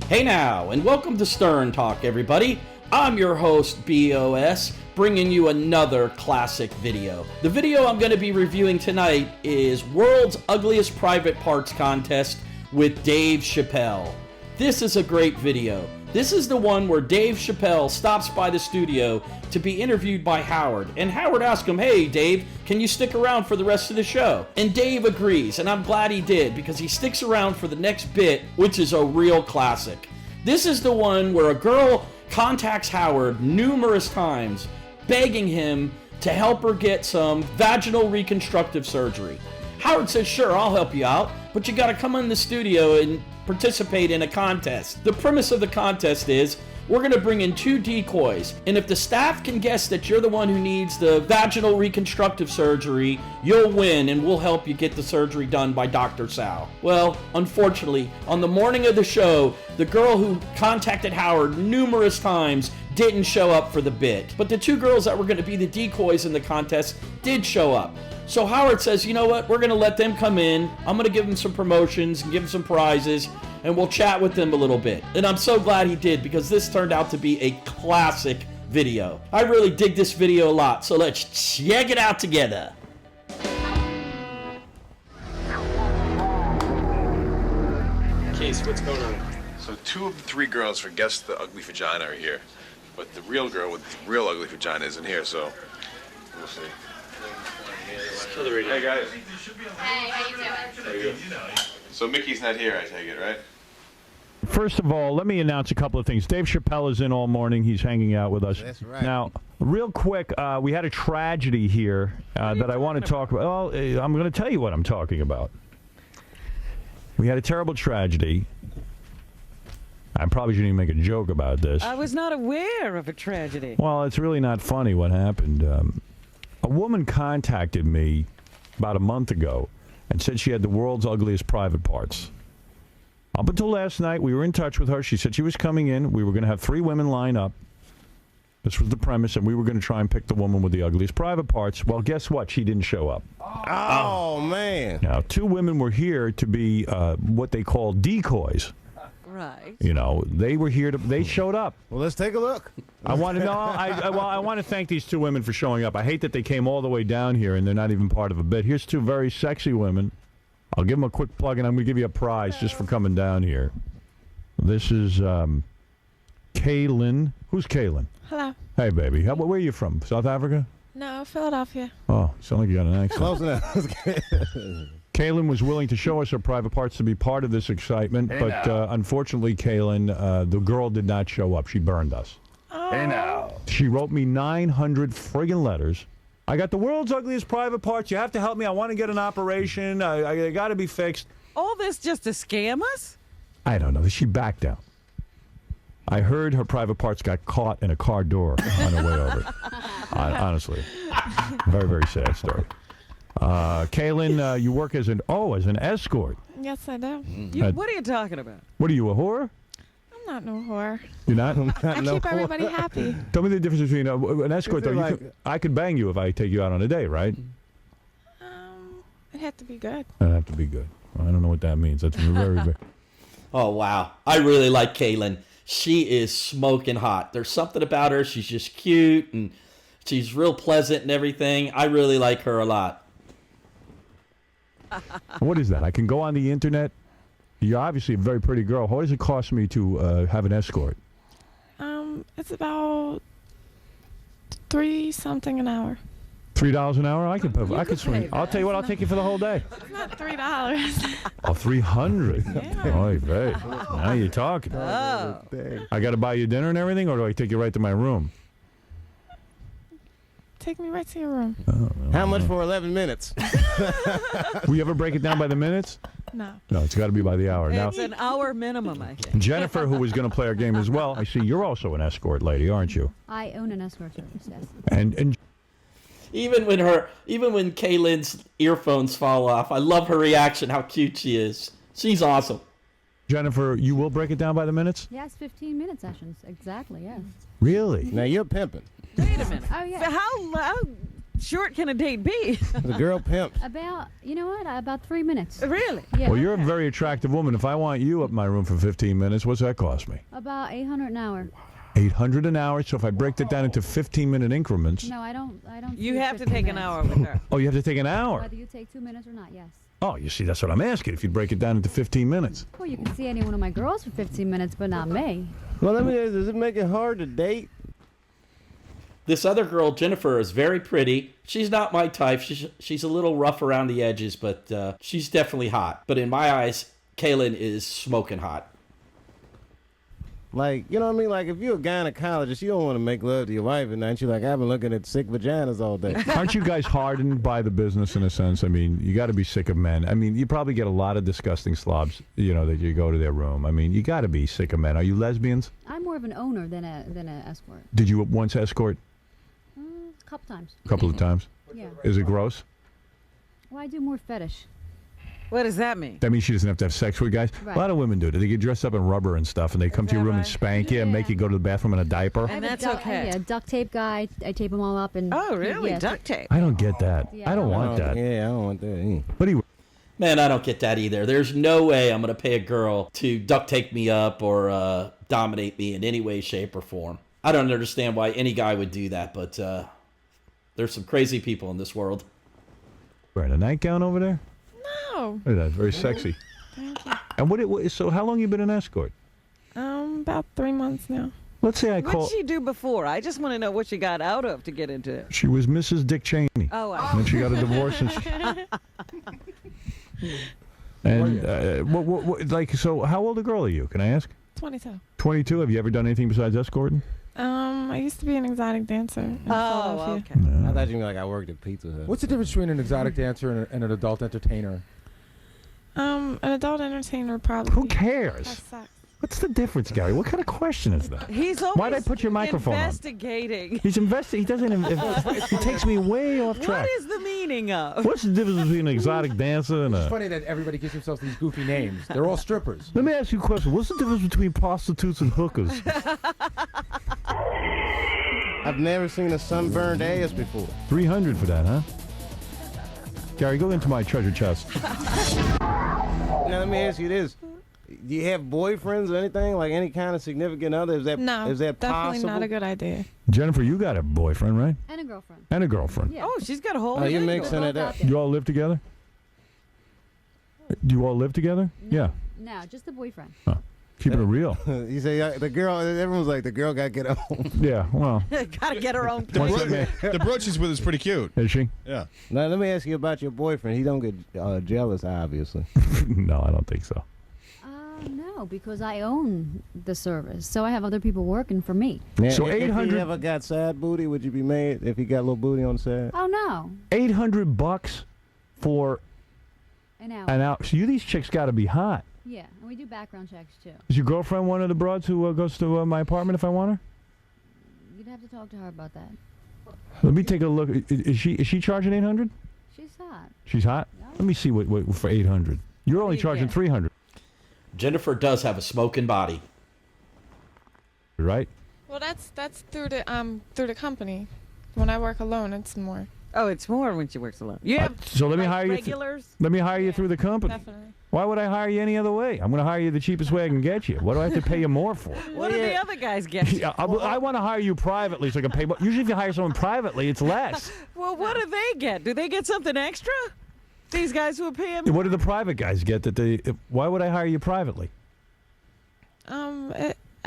Hey now, and welcome to Stern Talk, everybody. I'm your host, B.O.S, bringing you another classic video. The video I'm going to be reviewing tonight is World's Ugliest Private Parts Contest with Dave Chappelle. This is a great video. This is the one where Dave Chappelle stops by the studio to be interviewed by Howard. And Howard asks him, "Hey Dave, can you stick around for the rest of the show?" And Dave agrees, and I'm glad he did, because he sticks around for the next bit, which is a real classic. This is the one where a girl contacts Howard numerous times, begging him to help her get some vaginal reconstructive surgery. Howard says, "Sure, I'll help you out, but you gotta come in the studio and participate in a contest." The premise of the contest is, we're going to bring in 2 decoys, and if the staff can guess that you're the one who needs the vaginal reconstructive surgery, you'll win, and we'll help you get the surgery done by Dr. Sal. Well, unfortunately, on the morning of the show, the girl who contacted Howard numerous times didn't show up for the bit. But the 2 girls that were going to be the decoys in the contest did show up. So Howard says, "You know what, we're going to let them come in. I'm going to give them some promotions and give them some prizes, and we'll chat with them a little bit." And I'm so glad he did, because this turned out to be a classic video. I really dig this video a lot, so let's check it out together. Case, what's going on? So 2 of the 3 girls for Guess the Ugly Vagina are here, but the real girl with the real ugly vagina isn't here, so we'll see. Kill the radio. Hey guys. Hey, how you doing? How you doing? So Mickey's not here, I take it, right? First of all, let me announce a couple of things. Dave Chappelle is in all morning. He's hanging out with us. That's right. Now, real quick, we had a tragedy here that I want to talk about. Well, I'm going to tell you what I'm talking about. We had a terrible tragedy. I probably shouldn't even make a joke about this. I was not aware of a tragedy. Well, it's really not funny what happened. A woman contacted me about a month ago and said she had the world's ugliest private parts. Up until last night, we were in touch with her. She said she was coming in. We were going to have 3 women line up. This was the premise, and we were going to try and pick the woman with the ugliest private parts. Well, guess what? She didn't show up. Oh, man. Now, 2 women were here to be what they call decoys. Right. You know, they were here to. They showed up. Well, let's take a look. I want to know. I want to thank these 2 women for showing up. I hate that they came all the way down here and they're not even part of a bit. Here's 2 very sexy women. I'll give them a quick plug, and I'm going to give you a prize just for coming down here. This is Kaylin. Who's Kaylin? Hello. Hey, baby. Where are you from? South Africa? No, Philadelphia. Oh, you sound like you got an accent. Close enough. Kaylin was willing to show us her private parts to be part of this excitement, but unfortunately, Kaylin, the girl did not show up. She burned us. Oh. Hey, now. She wrote me 900 friggin' letters. "I got the world's ugliest private parts. You have to help me. I want to get an operation. I got to be fixed." All this just to scam us? I don't know. She backed down. I heard her private parts got caught in a car door on the way over. Honestly. Very, very sad story. Kaylin, you work as an escort. Yes, I do. What are you talking about? What are you, a whore? I'm not no whore. You're not? I keep everybody happy. Tell me the difference between an escort, though. I could bang you if I take you out on a date, right? It'd have to be good. It'd have to be good. Well, I don't know what that means. That's very, very... Oh, wow. I really like Kaylin. She is smoking hot. There's something about her. She's just cute, and she's real pleasant and everything. I really like her a lot. What is that? I can go on the internet. You're obviously a very pretty girl. What does it cost me to have an escort? It's about $3 an hour. $3 an hour? I could swing. I'll tell you what. I'll take you for the whole day. It's not $3. Oh, 300. Yeah. Oy vey. Now you're talking. Oh. I got to buy you dinner and everything, or do I take you right to my room? Take me right to your room. How much for 11 minutes? Will you ever break it down by the minutes? No. No, it's got to be by the hour. Now, It's an hour minimum, I think. Jennifer, who was going to play our game as well, I see you're also an escort lady, aren't you? I own an escort service, yes. And Even when Kaylin's earphones fall off, I love her reaction, how cute she is. She's awesome. Jennifer, you will break it down by the minutes? Yes, 15-minute sessions, exactly, yes. Really? Now, you're pimping. Wait a minute. Oh, yeah. How short can a date be? The girl pimp. About, you know what? About 3 minutes. Really? Yeah. Well, you're a very attractive woman. If I want you up my room for 15 minutes, what's that cost me? About 800 an hour. 800 an hour. So if I break that down into 15-minute increments. No, I don't. You do have to 15 take an minutes. hour with her. Oh, you have to take an hour. Whether you take 2 minutes or not, yes. Oh, you see, that's what I'm asking. If you break it down into 15 minutes. Well, you can see any one of my girls for 15 minutes, but not me. Well, let me ask, does it make it hard to date? This other girl, Jennifer, is very pretty. She's not my type. She's a little rough around the edges, but she's definitely hot. But in my eyes, Kaylin is smoking hot. Like, you know what I mean? Like, if you're a gynecologist, you don't want to make love to your wife, and then she's like, I've been looking at sick vaginas all day. Aren't you guys hardened by the business in a sense? I mean, you got to be sick of men. I mean, you probably get a lot of disgusting slobs, you know, that you go to their room. I mean, you got to be sick of men. Are you lesbians? I'm more of an owner than a escort. Did you once escort? A couple times. A couple of times. Yeah. Is it gross? Well, I do more fetish. What does that mean? That means she doesn't have to have sex with guys. Right. A lot of women do. They get dressed up in rubber and stuff, and they come to your that room and right? spank you and make you go to the bathroom in a diaper. I have that's a okay. Yeah, duct tape guy. I tape them all up and. Oh, really? Yeah, Duct tape. I don't get that. Yeah, I don't want that. Yeah, I don't want that either. What do you? Man, I don't get that either. There's no way I'm going to pay a girl to duct tape me up or dominate me in any way, shape, or form. I don't understand why any guy would do that, but there's some crazy people in this world. Wearing a nightgown over there? No. Look at that. Very sexy. Thank you. And so how long you been an escort? About 3 months now. Let's say I What call. did she do before? I just want to know what she got out of to get into it. She was Mrs. Dick Cheney. Oh, And then she got a divorce and. So how old a girl are you? Can I ask? 22. 22. Have you ever done anything besides escorting? I used to be an exotic dancer in oh, Philadelphia. okay. I thought you were like, I worked at Pizza Hut. What's the difference between an exotic dancer and an adult entertainer? An adult entertainer probably. Who has cares? sex. What's the difference, Gary? What kind of question is that? He's always Why'd I put your microphone on? investigating. He's investing. He doesn't. He takes me way off track. What is the meaning of? What's the difference between an exotic dancer and It's a? funny that everybody gives themselves these goofy names. They're all strippers. Let me ask you a question. What's the difference between prostitutes and hookers? I've never seen a sunburned ass before. 300 for that, huh? Gary, go into my treasure chest. Now, let me ask you this. Do you have boyfriends or anything? Like any kind of significant other? Is that No, definitely definitely possible? not a good idea. Jennifer, you got a boyfriend, right? And a girlfriend. And a girlfriend. Yeah. Oh, she's got a whole. Oh, you're angle. mixing it up. You all live together? Do you all live together? Yeah. No, just the boyfriend. Keeping it real. You say the girl, everyone's like, the girl got to get home. Yeah, well. Gotta get her own What's place. that man? The brooch she's with is pretty cute. Is she? Yeah. Now, let me ask you about your boyfriend. He don't get jealous, obviously. No, I don't think so. No, because I own the service, so I have other people working for me. Now, So if 800 he ever got side booty, would you be mad if he got a little booty on the side? Oh no, $800 for an hour. an hour. So these chicks got to be hot. Yeah, and we do background checks too. Is your girlfriend one of the broads who goes to my apartment if I want her? You'd have to talk to her about that. Let me take a look. Is she charging 800? She's hot. She's hot. Yeah. Let me see what for 800. You're only you charging get? 300, Jennifer does have a smoking body. right? Well, that's through the company. When I work alone, it's more. Oh, it's more when she works alone. Yeah. So let me hire you. regulars. Let me hire you through the company. Definitely. Why would I hire you any other way? I'm going to hire you the cheapest way I can get you. What do I have to pay you more for? What do the other guys get? Yeah, I want to hire you privately so I can pay more. Usually if you hire someone privately, it's less. Well, what do they get? Do they get something extra? These guys who are paying me? What do the private guys get that they... Why would I hire you privately?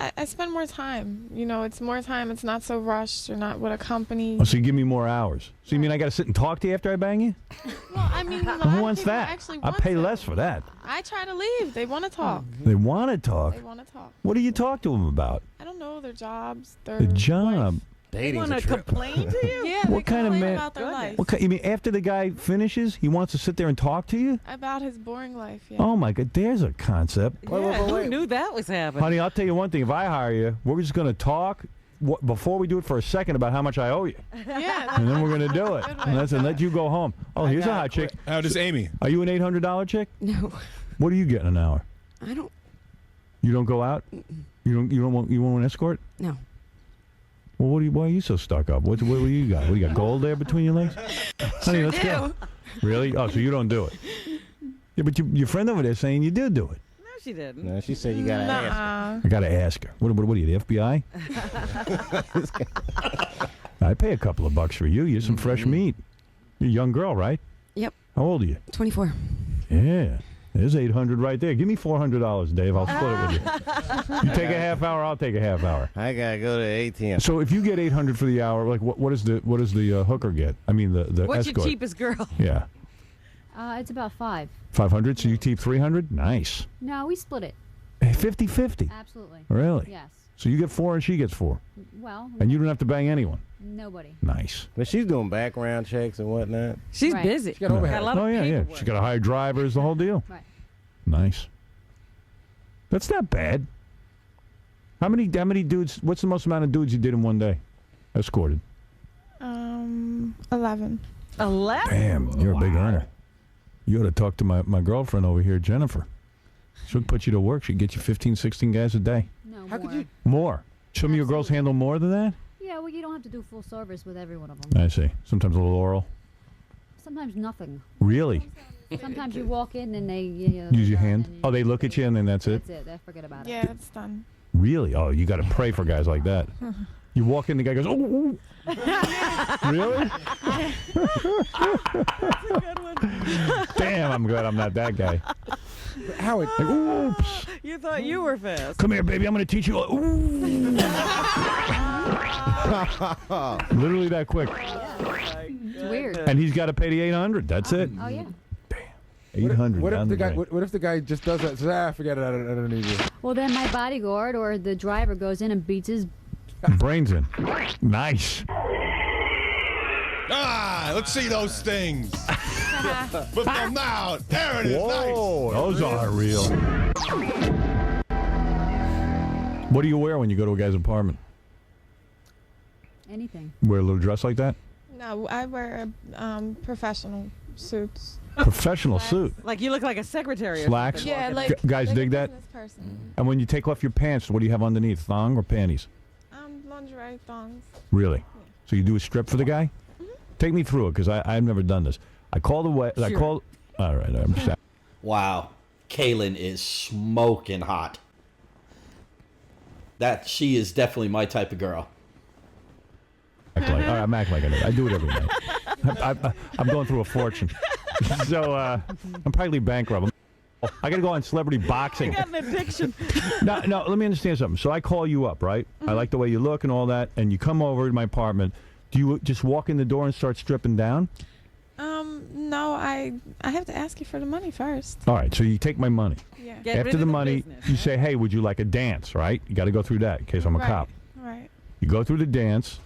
I spend more time. You know, it's more time. It's not so rushed. You're not with a company. Oh, so you give me more hours. So you mean I got to sit and talk to you after I bang you? Well, I mean, a lot Who of wants people that? actually I want pay to. less for that. I try to leave. They want to talk. They want to talk. They want to talk. What do you talk to them about? I don't know their jobs. Their The job. life. They Dating's want a to trip. complain to you? Yeah, What they kind of complain man- about their life. What kind, you mean after the guy finishes, he wants to sit there and talk to you? About his boring life. Yeah. Oh my God, there's a concept. Yeah, who knew that was happening? Honey, I'll tell you one thing. If I hire you, we're just going to talk before we do it for a second about how much I owe you. Yeah. And then we're going to do it. Good way. And let you go home. Oh, here's a hot chick. How does Amy? Are you an $800 chick? No, What are you getting an hour? I don't. You don't go out? You won't an escort? No. Well, why are you so stuck up? What you got? What, you got gold there between your legs? Honey, let's go. Really? Oh, so you don't do it? Yeah, but your friend over there saying you did do it. No, she didn't. No, she said you gotta ask her. I gotta ask her. What are you, the FBI? I'd pay a couple of bucks for you. You're some fresh meat. You're a young girl, right? Yep. How old are you? 24. Yeah. There's $800 right there. Give me $400, Dave. I'll split it with you. You take a half hour, I'll take a half hour. I gotta go to ATM. So if you get $800 for the hour, like what does the hooker get? I mean the What's escort. your cheapest girl? Yeah. It's about 5. 500. So you keep 300. Nice. No, we split it. 50-50. Absolutely. Really? Yes. So you get 4 and she gets 4. Well. And you don't have to bang anyone. Nobody. Nice. But she's doing background checks and whatnot. She's Right. busy. She got overhead. Got a lot of Oh yeah, paperwork. She got to hire drivers, the whole deal. Right. Nice. That's not bad. How many dudes? What's the most amount of dudes you did in one day? Escorted. 11. 11? Damn, you're a big earner. You ought to talk to my girlfriend over here, Jennifer. She'll put you to work. She'd get you 15, 16 guys a day. No, How more. could you? More. Some of your girls handle more than that? Yeah, well, you don't have to do full service with every one of them. I see. Sometimes a little oral. Sometimes nothing. Really? Sometimes you walk in and they Use your hand? Oh, they look at you and then that's it? That's it. They forget about it. Yeah, it's done. Really? Oh, you got to pray for guys like that. You walk in, the guy goes, oh, oh. Really? Damn, I'm glad I'm not that guy. Howard, Like, oops. You thought you were fast. Come here, baby. I'm going to teach you. Ooh. Literally that quick. It's weird. And he's got to pay the $800. That's it. Oh, yeah. 800. what down if the guy? drain. What if the guy just does that? Says, forget it. I don't need you. Well, then my bodyguard or the driver goes in and beats his. Brains in. Nice. Ah, let's see those things. Put them out. There it is. Whoa, those are real. What do you wear when you go to a guy's apartment? Anything. Wear a little dress like that? No, I wear professional suits. Professional suit. Like you look like a secretary. Slacks? Yeah, like Guys like dig a that? business person. And when you take off your pants, what do you have underneath? Thong or panties? Lingerie, thongs. Really? So you do a strip for the guy? Take me through it, because I've never done this. I called away. I Sure. called. All right, I'm just. Wow, Kaylin is smoking hot. She is definitely my type of girl. All right, I'm acting like I do. I do it every night. I'm going through a fortune, so I'm practically bankrupt. I got to go on celebrity boxing. You got an addiction. No, let me understand something. So I call you up, right? I like the way you look and all that, and you come over to my apartment. Do you just walk in the door and start stripping down? No, I have to ask you for the money first. All right, so you take my money. Yeah. Get rid After of the money, business, you right? say, hey, would you like a dance, right? You got to go through that in case I'm a cop. Right. You go through the dance.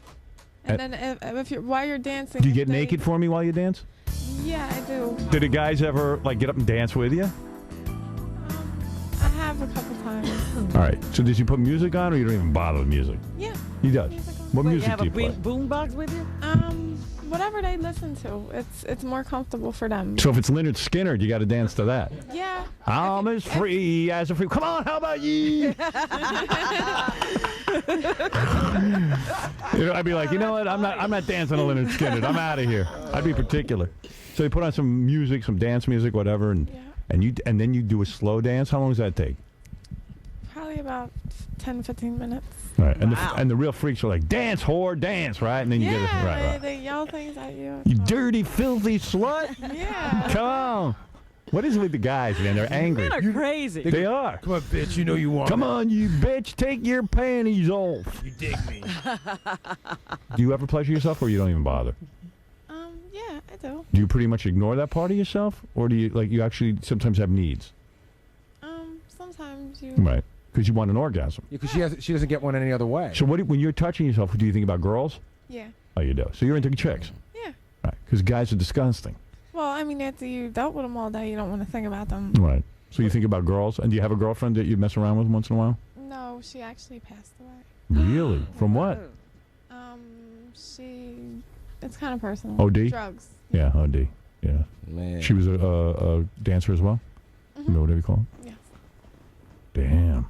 And then if you're while you're dancing. Do you if get they- naked for me while you dance? Yeah, I do. Do the guys ever like get up and dance with you? I have a couple times. All right. So does he put music on, or you don't even bother with music? Yeah. He does. Music on. What Wait, you music have do a you play? boom box with you? Whatever they listen to, it's more comfortable for them. So if it's Leonard Skinner, you got to dance to that. Yeah. I'm as free as a free. Come on, how about you? I'd be like, you know what? I'm not dancing to Leonard Skinner. I'm out of here. I'd be particular. So you put on some music, some dance music, whatever, and then you do a slow dance. How long does that take? Probably about 10, 15 minutes. All right. And the real freaks are like, dance, whore, dance, right? And then you get it. Right. They yell things at you. You dirty, filthy slut. Yeah. Come on. What is it with the guys, man? They're angry. Men are crazy. They are. Come on, bitch. You know you want. Come on, you bitch. Take your panties off. You dig me. Do you ever pleasure yourself, or you don't even bother? Yeah, I do. Do you pretty much ignore that part of yourself, or do you actually sometimes have needs? Sometimes you. Right. Because you want an orgasm. Yeah, because she doesn't get one any other way. So when you're touching yourself, do you think about girls? Yeah. Oh, you do. So you're into chicks. Yeah. Right. Because guys are disgusting. Well, I mean, after you dealt with them all day, you don't want to think about them. Right. So you think about girls, and do you have a girlfriend that you mess around with once in a while? No, she actually passed away. Really? From what? It's kind of personal. OD? Drugs. Yeah, OD. Yeah. Man. She was a dancer as well? Mm-hmm. Whatever you call it? Yes. Damn.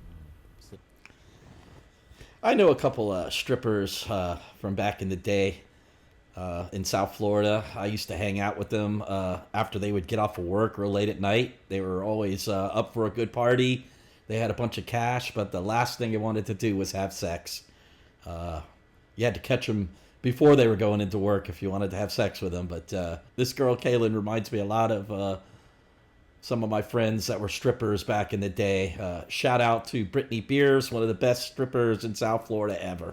I know a couple strippers from back in the day in South Florida. I used to hang out with them after they would get off of work real late at night. They were always up for a good party. They had a bunch of cash, but the last thing they wanted to do was have sex. You had to catch them before they were going into work if you wanted to have sex with them. But this girl, Kaylin, reminds me a lot of some of my friends that were strippers back in the day. Shout out to Brittany Beers, one of the best strippers in South Florida ever.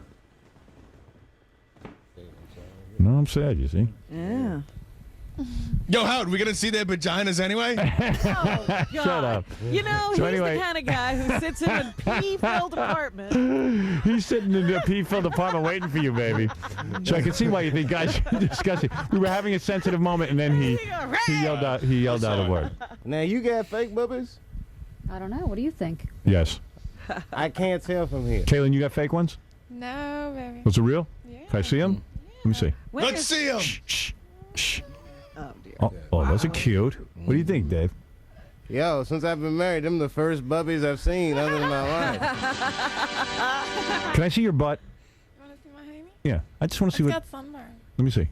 No, I'm sad, you see. Yeah. Yo, Howard, we gonna see their vaginas anyway? Oh, God. Shut up. You know, So he's anyway- the kind of guy who sits in a pee-filled apartment. He's sitting in the pee-filled apartment waiting for you, baby. So I can see why you think guys are disgusting. We were having a sensitive moment, and then he yelled out. He yelled out a word. Now you got fake bubbies? I don't know. What do you think? Yes. I can't tell from here. Kaylin, you got fake ones? No, baby. Those are real? Yeah. Can I see them? Let me see. Let's see them. Shh. Oh, dear. Oh, those are cute. What do you think, Dave? Yo, since I've been married, them the first bubbies I've seen other than my wife. Can I see your butt? You want to see my hammy? Yeah. I just want to see It's what. got sunburn. Let me see.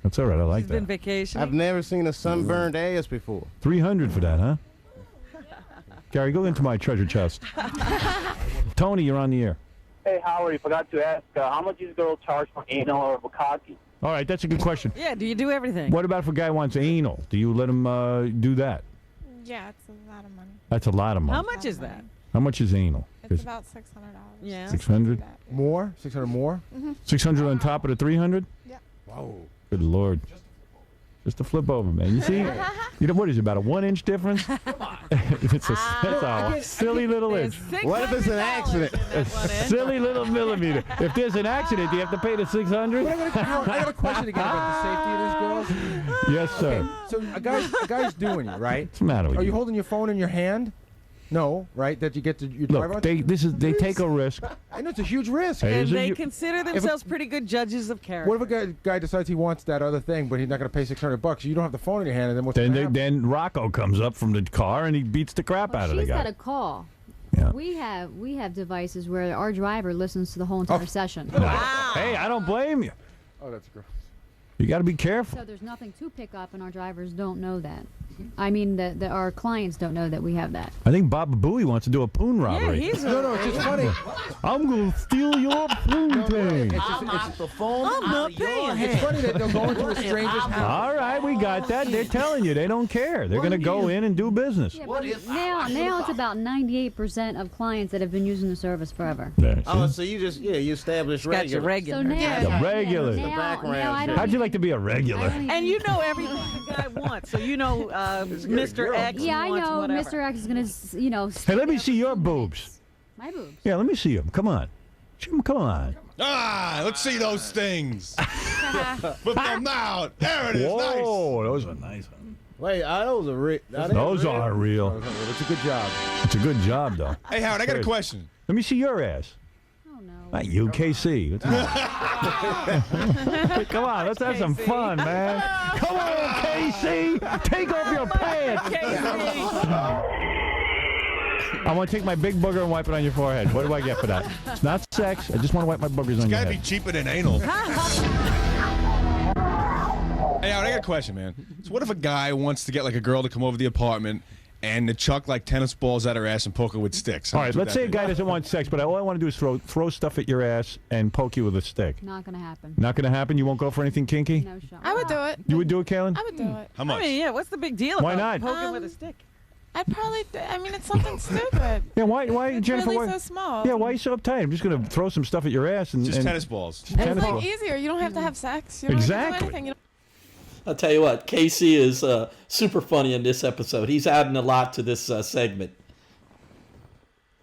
That's all right. I like He's been that. vacationing. I've never seen a sunburned ass before. 300 for that, huh? Gary, go into my treasure chest. Tony, you're on the air. Hey, Howard, I forgot to ask, how much is a girl charge for anal or bukkake? All right, that's a good question. Yeah, do you do everything? What about if a guy wants anal? Do you let him do that? Yeah, it's a lot of money. That's a lot of money. How much is that? How much is anal? It's about $600. Yeah. 600? More? 600 more? 600 on top of the 300? Yeah. Whoa. Good Lord. Just a flip over, man. You see? You know, what is it, about a 1-inch difference? It's a silly little inch. What if it's an accident? A silly little millimeter. If there's an accident, do you have to pay the 600? I got a question again about the safety of this, girls. Yes, sir. So a guy's doing you, right? What's the matter with Are you? you holding your phone in your hand? No, right? That you get to your driver. Look, they take a risk. I know it's a huge risk. It And is a they hu- consider themselves pretty good judges of character. What if a guy decides he wants that other thing, but he's not going to pay $600? You don't have the phone in your hand, and then what's Then, going to happen? then Rocco comes up from the car and he beats the crap out of the She's guy. got a call. Yeah. We have devices where our driver listens to the whole entire session. Hey, I don't blame you. Oh, that's gross. You got to be careful. So there's nothing to pick up, and our drivers don't know that. I mean, our clients don't know that we have that. I think Baba Booey wants to do a poon Yeah, robbery. he's No, it's just funny. I'm going to steal your poon thing. the phone I'm not paying. It's funny that they'll go into a stranger's house. All right, we got that. They're telling you they don't care. They're going to go in and do business. Yeah, but now it's about 98% of clients that have been using the service forever. There, Oh, see? so you established got your regular. regular. So now, The regular. The background I check. don't How'd you like to be a regular? And you know everything the guy wants. So you know Mr. X Yeah, I wants know whatever. Mr. X is gonna, Hey, let me see your boobs. my boobs. Yeah, let me see them. Come on. Come on. Ah, let's see those things. Put them out. There it is. Nice. Whoa, those are nice. Wait, those are real. Those are real. It's a good job. It's a good job, though. Hey, Howard, I got a Good. question. Let me see your ass. Oh no. Not you, KC. What's the matter? Come on, let's have some fun, man. Come on, KC. Take off your pants. I want to take my big booger and wipe it on your forehead. What do I get for that? It's not sex. I just want to wipe my boogers on your Gotta be head. cheaper than anal. Hey, Howard, I got a question, man. So what if a guy wants to get like a girl to come over to the apartment and to chuck like tennis balls at her ass and poke her with sticks? All right, let's say a guy doesn't want sex, but all I want to do is throw stuff at your ass and poke you with a stick. Not gonna happen. Not going to happen? You won't go for anything kinky? No shot. I would do it. You would do it, Kaylin? I would do it. How much? I mean, yeah, what's the big deal Why about not? poking with a stick? I'd probably, I mean, it's something stupid. Yeah, why, It's Jennifer? really why, so small. yeah, why are you so uptight? I'm just going to throw some stuff at your ass and Just and tennis balls. It's tennis like ball. easier. You don't have to have sex. You don't have Exactly. to do anything. You I'll tell you what, Casey is super funny in this episode. He's adding a lot to this segment.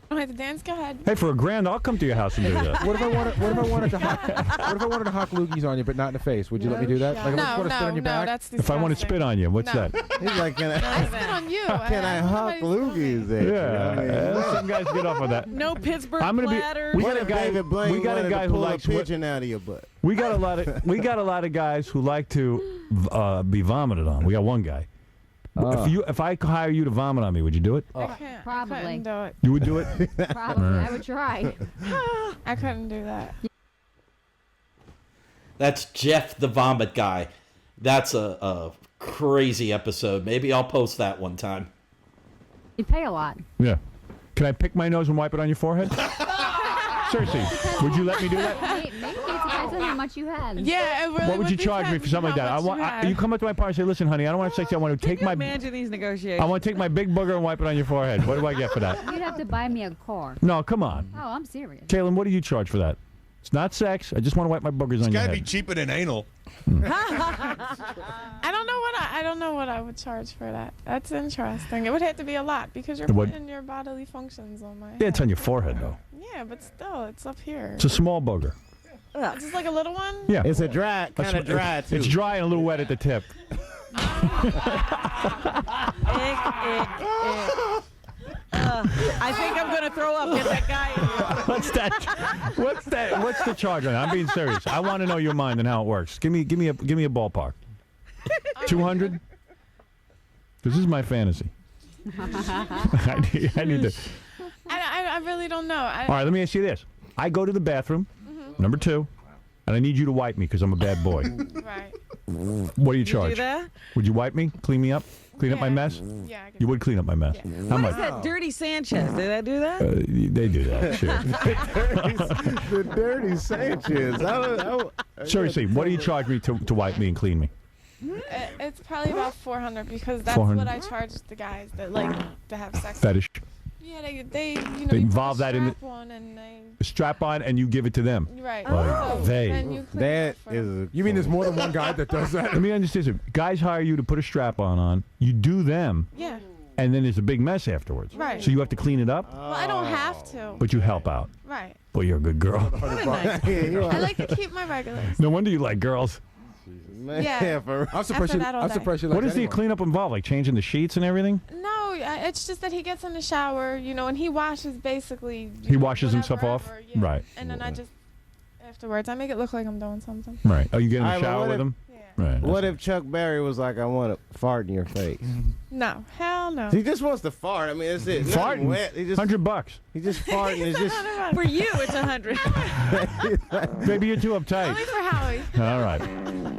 don't have to dance. Go ahead. Hey, for $1,000, I'll come to your house and do that. What if I wanted to hawk loogies on you, but not in the face? Would you let me do that? Like, if I wanted to spit on your back? that's If I want to spit on you, what's No. that? He's like, can I spit on you. can I hawk loogies at you? I mean, Yeah, some guys get off of that. No Pittsburgh I'm gonna be- platters. we what got a if guy- David Blaine we got a wanted guy to who pull likes a pigeon out of your butt? We got a lot of guys who like to be vomited on. We got one guy. If I hire you to vomit on me, would you do it? I can't. Probably. I couldn't do it. You would do it? Probably. I would try. I couldn't do that. That's Jeff the Vomit Guy. That's a crazy episode. Maybe I'll post that one time. You pay a lot. Yeah. Can I pick my nose and wipe it on your forehead? Seriously, would you let me do that? Maybe it depends on how much you had. Yeah, it really What would you charge me for something like that? You come up to my party and say, listen, honey, I don't want to have sex. I want to take my... Imagine these negotiations. I want to take my big booger and wipe it on your forehead. What do I get for that? You'd have to buy me a car. No, come on. Oh, I'm serious. Kaylin, what do you charge for that? It's not sex. I just want to wipe my boogers on your It's got to head. be cheaper than anal. I don't know what I would charge for that. That's interesting. It would have to be a lot because you're What? putting your bodily functions on my head. Yeah, it's on your forehead, though. Yeah, but still, it's up here. It's a small booger. It's just like a little one? Yeah. It's a dry, kind of dry, too. It's dry and a little wet at the tip. I think I'm going to throw up. Get that guy in here. What's that? What's the charge on that? I'm being serious. I want to know your mind and how it works. Give me a ballpark. 200? This is my fantasy. I need to. I really don't know. All right, let me ask you this. I go to the bathroom, number 2, and I need you to wipe me because I'm a bad boy. Right. What do you charge? do that? Would you wipe me? Clean me up? Clean up my mess? Yeah, I could You would clean up my mess. How What much? is that Dirty Sanchez? Did I do that? They do that, sure. The dirty Sanchez. Seriously, what do you charge me to wipe me and clean me? It's probably about 400 because that's 400. what I charge the guys that like to have sex. Fetish. Yeah, they you know They you involve put a that in the- strap on and they Strap on and you give it to them. right. Like, So they. then you clean That it for is. You mean there's more than one guy that does that? Let me understand something. Guys hire you to put a strap on. You do them, yeah. and then there's a big mess afterwards. Right. So you have to clean it up, Well, I don't have to. but you help out. Right. Boy, you're a good girl. I like to keep my regulars. No wonder you like girls. Man, Yeah. I'm surprised you. that all I'm day. surprised you. What like does the anyone. cleanup involve? Like changing the sheets and everything? No, it's just that he gets in the shower, you know, and he washes basically. He washes himself whatever, off? yeah. Right. And then I just afterwards I make it look like I'm doing something. Right. Oh, you get in the Alright, but shower what with if- him? Yeah. Right. What if Chuck Berry was like, I want to fart in your face? No, hell no. He just wants to fart. I mean, that's it. Nothing Farting? wet. He just $100. He just farting. It's just. For you, it's 100. Maybe you're too uptight. Only for Howie. All right.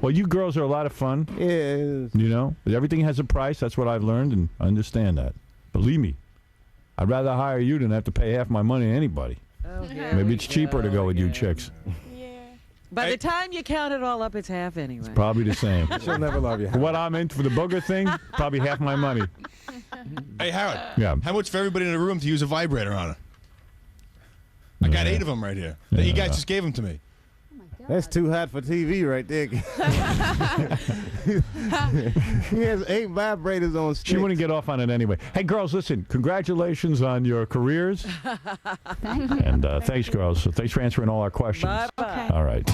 Well, you girls are a lot of fun. Yeah. it is. You know, everything has a price. That's what I've learned, and I understand that. Believe me, I'd rather hire you than have to pay half my money to anybody. Maybe it's cheaper to go with you chicks. By the time you count it all up, it's half anyway. Probably the same. She'll never love you. For what I'm in for the booger thing, probably half my money. Hey, Howard. Yeah. How much for everybody in the room to use a vibrator on her? I got 8 of them right here. You guys just gave them to me. That's too hot for TV right there. He has 8 vibrators on sticks. She wouldn't get off on it anyway. Hey, girls, listen. Congratulations on your careers. Thank you. And thanks, girls. So thanks for answering all our questions. Bye-bye. All right.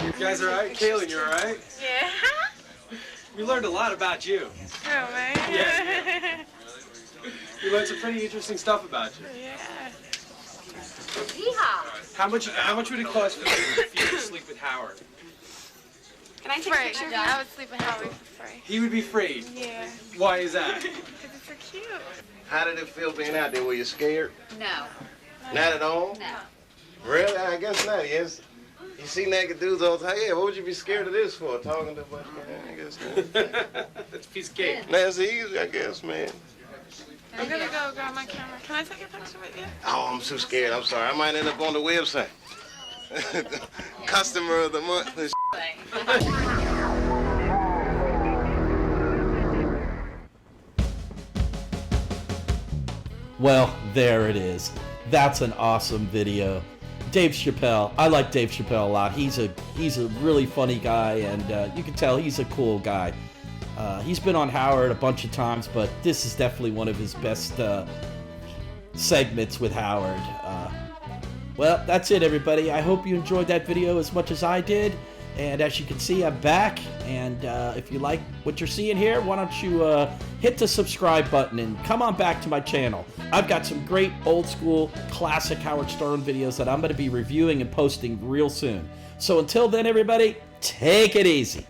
You guys all right? Kaylin, you all right? Yeah. We learned a lot about you. Oh man. Yeah. We learned some pretty interesting stuff about you. Yeah. How much would it cost for you to sleep with Howard? Can I take a picture of you? I would sleep with Howie for free. He would be free. Yeah. Why is that? Because it's so cute. How did it feel being out there? Were you scared? No. Not at all? No. Really? I guess not. Yes. You see naked dudes all the time. Yeah, what would you be scared of this for? Talking to a bunch of I guess not. That's a piece of cake. That's easy, I guess, man. I'm gonna go grab my camera. Can I take a picture with you? Oh, I'm too scared. I'm sorry. I might end up on the website. Customer of the month. and Well, there it is. That's an awesome video. Dave Chappelle. I like Dave Chappelle a lot. He's a really funny guy, and you can tell he's a cool guy. He's been on Howard a bunch of times, but this is definitely one of his best segments with Howard. Well, that's it, everybody. I hope you enjoyed that video as much as I did. And as you can see, I'm back. And if you like what you're seeing here, why don't you hit the subscribe button and come on back to my channel. I've got some great old school classic Howard Stern videos that I'm going to be reviewing and posting real soon. So until then, everybody, take it easy.